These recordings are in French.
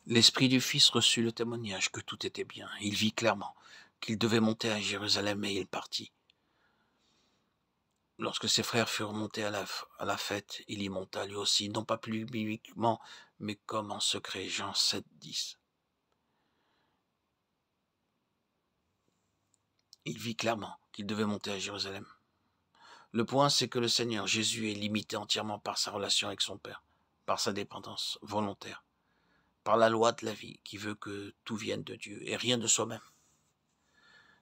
L'Esprit du Fils reçut le témoignage que tout était bien. Il vit clairement qu'il devait monter à Jérusalem et il partit. Lorsque ses frères furent montés à la fête, il y monta lui aussi, non pas publiquement, mais comme en secret. Jean 7, 10. Il vit clairement qu'il devait monter à Jérusalem. Le point, c'est que le Seigneur Jésus est limité entièrement par sa relation avec son Père, par sa dépendance volontaire, par la loi de la vie qui veut que tout vienne de Dieu et rien de soi-même.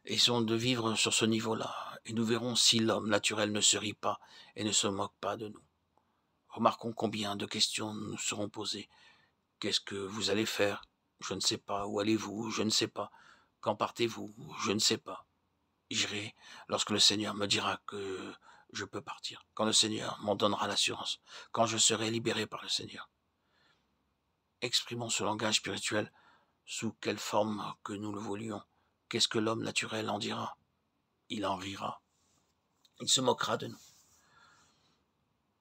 Essayons de vivre sur ce niveau-là, et nous verrons si l'homme naturel ne se rit pas et ne se moque pas de nous. Remarquons combien de questions nous seront posées. Qu'est-ce que vous allez faire? Je ne sais pas. Où allez-vous? Je ne sais pas. Quand partez-vous? Je ne sais pas. J'irai lorsque le Seigneur me dira que je peux partir, quand le Seigneur m'en donnera l'assurance, quand je serai libéré par le Seigneur. Exprimons ce langage spirituel sous quelle forme que nous le voulions. Qu'est-ce que l'homme naturel en dira? Il en rira. Il se moquera de nous.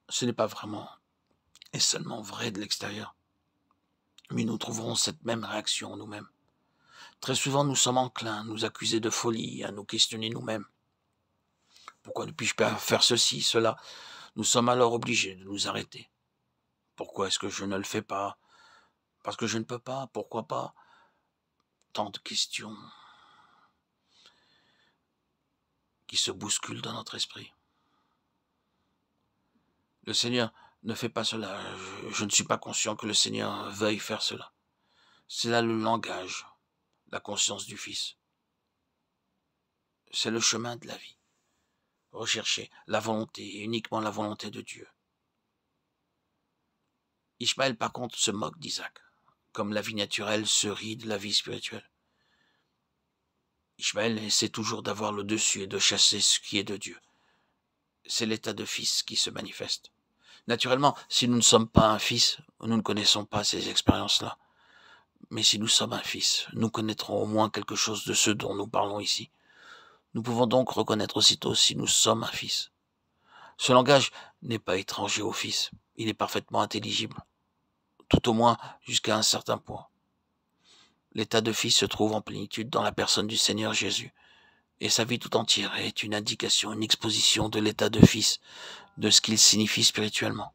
Ce n'est pas vraiment et seulement vrai de l'extérieur, mais nous trouverons cette même réaction en nous-mêmes. Très souvent, nous sommes enclins à nous accuser de folie, à nous questionner nous-mêmes. Pourquoi ne puis-je pas faire ceci, cela? Nous sommes alors obligés de nous arrêter. Pourquoi est-ce que je ne le fais pas? Parce que je ne peux pas, pourquoi pas? Tant de questions qui se bousculent dans notre esprit. Le Seigneur ne fait pas cela. Je ne suis pas conscient que le Seigneur veuille faire cela. C'est là le langage, la conscience du Fils. C'est le chemin de la vie. Rechercher la volonté, et uniquement la volonté de Dieu. Ishmaël, par contre, se moque d'Isaac, comme la vie naturelle se rit de la vie spirituelle. Ishmaël essaie toujours d'avoir le dessus et de chasser ce qui est de Dieu. C'est l'état de fils qui se manifeste. Naturellement, si nous ne sommes pas un fils, nous ne connaissons pas ces expériences-là. Mais si nous sommes un fils, nous connaîtrons au moins quelque chose de ce dont nous parlons ici. Nous pouvons donc reconnaître aussitôt si nous sommes un fils. Ce langage n'est pas étranger au fils, il est parfaitement intelligible, tout au moins jusqu'à un certain point. L'état de fils se trouve en plénitude dans la personne du Seigneur Jésus, et sa vie tout entière est une indication, une exposition de l'état de fils, de ce qu'il signifie spirituellement.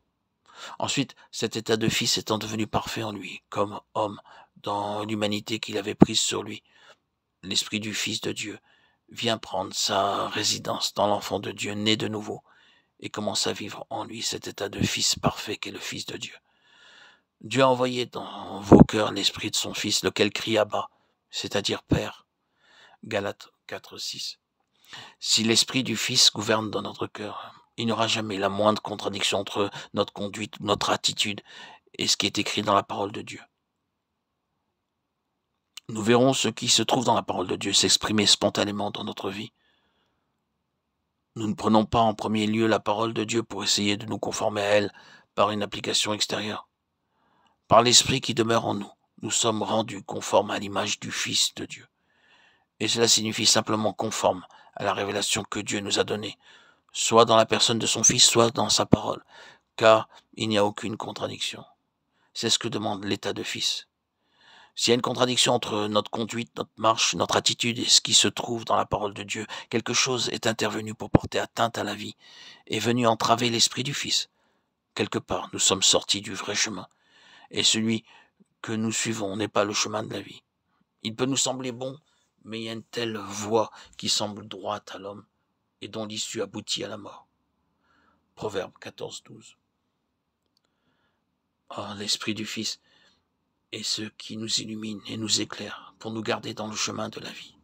Ensuite, cet état de fils étant devenu parfait en lui, comme homme, dans l'humanité qu'il avait prise sur lui, l'esprit du Fils de Dieu vient prendre sa résidence dans l'enfant de Dieu né de nouveau et commence à vivre en lui cet état de Fils parfait qu'est le Fils de Dieu. Dieu a envoyé dans vos cœurs l'esprit de son Fils, lequel crie Abba, c'est-à-dire Père. Galates 4, 6. Si l'esprit du Fils gouverne dans notre cœur, il n'y aura jamais la moindre contradiction entre notre conduite, notre attitude et ce qui est écrit dans la parole de Dieu. Nous verrons ce qui se trouve dans la parole de Dieu s'exprimer spontanément dans notre vie. Nous ne prenons pas en premier lieu la parole de Dieu pour essayer de nous conformer à elle par une application extérieure. Par l'Esprit qui demeure en nous, nous sommes rendus conformes à l'image du Fils de Dieu. Et cela signifie simplement conforme à la révélation que Dieu nous a donnée, soit dans la personne de son Fils, soit dans sa parole, car il n'y a aucune contradiction. C'est ce que demande l'état de Fils. S'il y a une contradiction entre notre conduite, notre marche, notre attitude et ce qui se trouve dans la parole de Dieu, quelque chose est intervenu pour porter atteinte à la vie, est venu entraver l'esprit du Fils. Quelque part, nous sommes sortis du vrai chemin, et celui que nous suivons n'est pas le chemin de la vie. Il peut nous sembler bon, mais il y a une telle voie qui semble droite à l'homme, et dont l'issue aboutit à la mort. Proverbe 14, 12. Oh, l'esprit du Fils est ce qui nous illumine et nous éclaire pour nous garder dans le chemin de la vie.